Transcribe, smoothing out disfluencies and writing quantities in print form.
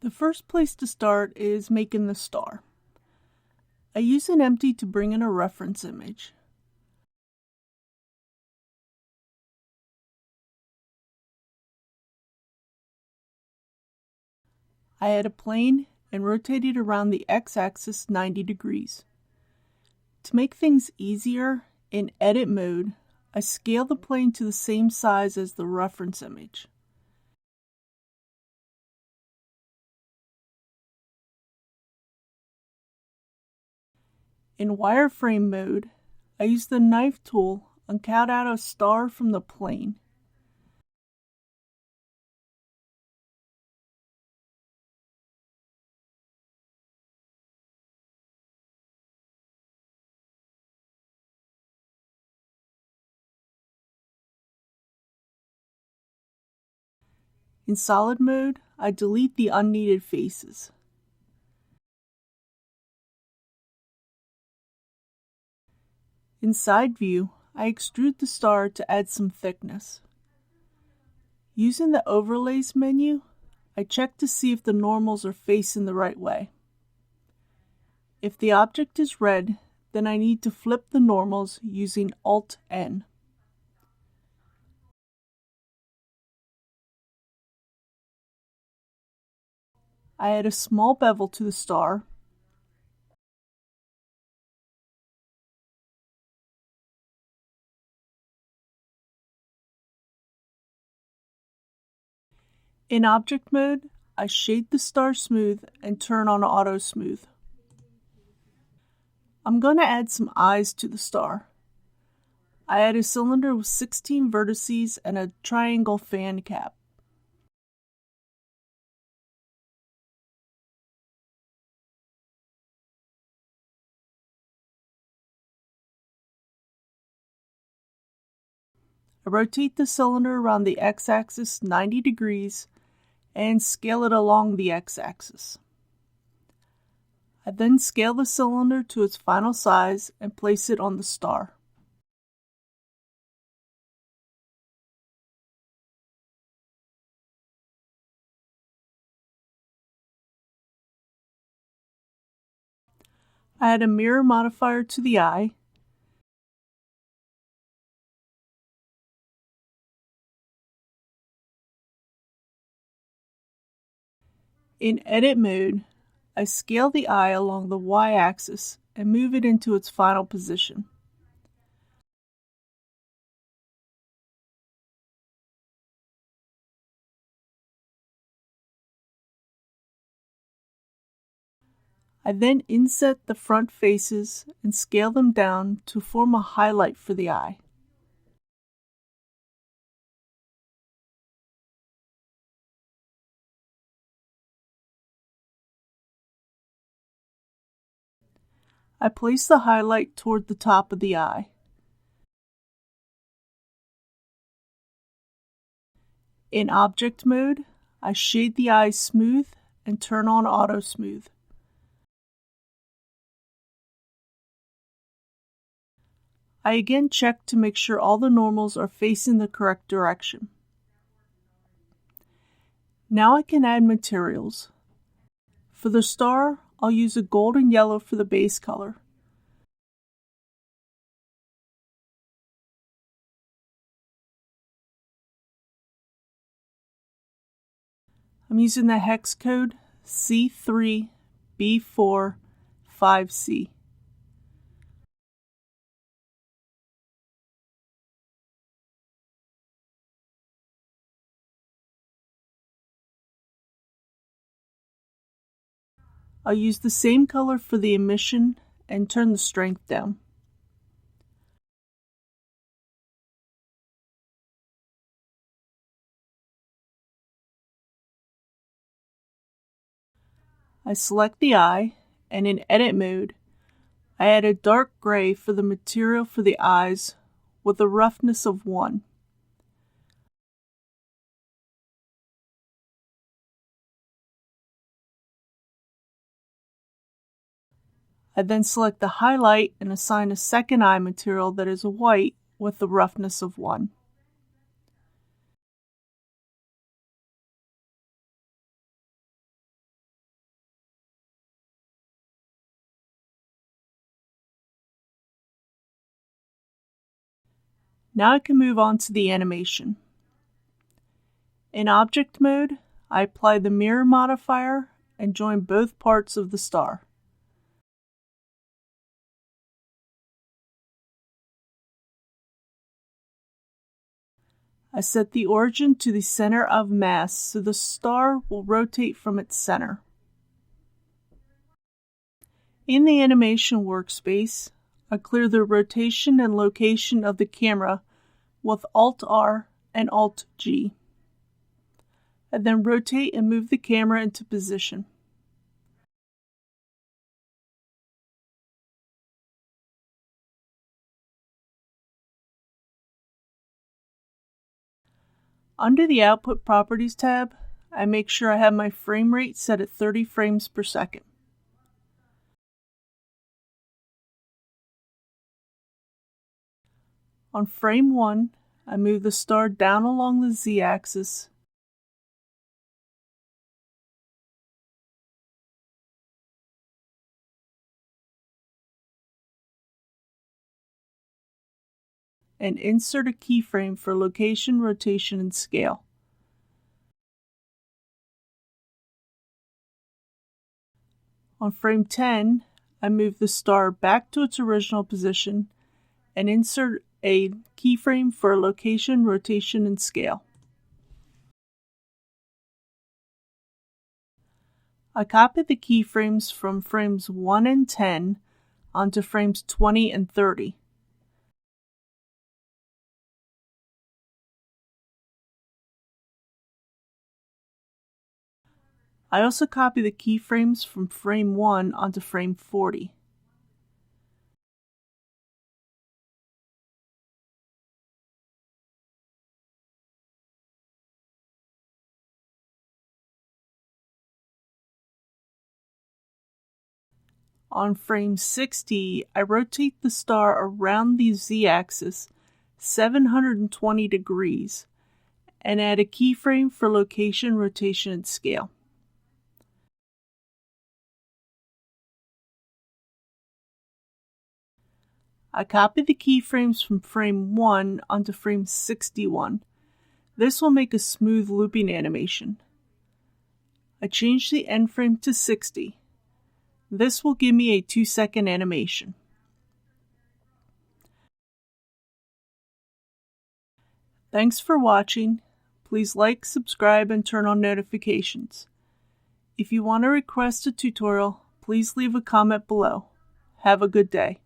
The first place to start is making the star. I use an empty to bring in a reference image. I add a plane and rotate it around the x-axis 90 degrees. To make things easier, in edit mode, I scale the plane to the same size as the reference image. In wireframe mode, I use the knife tool and cut out a star from the plane. In solid mode, I delete the unneeded faces. In side view, I extrude the star to add some thickness. Using the Overlays menu, I check to see if the normals are facing the right way. If the object is red, then I need to flip the normals using Alt-N. I add a small bevel to the star. In object mode, I shade the star smooth and turn on auto smooth. I'm going to add some eyes to the star. I add a cylinder with 16 vertices and a triangle fan cap. I rotate the cylinder around the x-axis 90 degrees and scale it along the x-axis. I then scale the cylinder to its final size and place it on the star. I add a mirror modifier to the eye. In edit mode, I scale the eye along the y-axis and move it into its final position. I then inset the front faces and scale them down to form a highlight for the eye. I place the highlight toward the top of the eye. In object mode, I shade the eye smooth and turn on auto smooth. I again check to make sure all the normals are facing the correct direction. Now I can add materials. For the star, I'll use a gold and yellow for the base color. I'm using the hex code C3B45C. I'll use the same color for the emission and turn the strength down. I select the eye, and in edit mode, I add a dark gray for the material for the eyes with a roughness of 1. I then select the highlight and assign a second eye material that is white with a roughness of 1. Now I can move on to the animation. In object mode, I apply the mirror modifier and join both parts of the star. I set the origin to the center of mass so the star will rotate from its center. In the animation workspace, I clear the rotation and location of the camera with Alt-R and Alt-G. I then rotate and move the camera into position. Under the Output Properties tab, I make sure I have my frame rate set at 30 frames per second. On frame 1, I move the star down along the Z-axis and insert a keyframe for location, rotation, and scale. On frame 10, I move the star back to its original position and insert a keyframe for location, rotation, and scale. I copy the keyframes from frames 1 and 10 onto frames 20 and 30. I also copy the keyframes from frame 1 onto frame 40. On frame 60, I rotate the star around the Z-axis 720 degrees and add a keyframe for location, rotation, and scale. I copy the keyframes from frame 1 onto frame 61. This will make a smooth looping animation. I change the end frame to 60. This will give me a 2-second animation. Thanks for watching. Please like, subscribe, and turn on notifications. If you want to request a tutorial, please leave a comment below. Have a good day.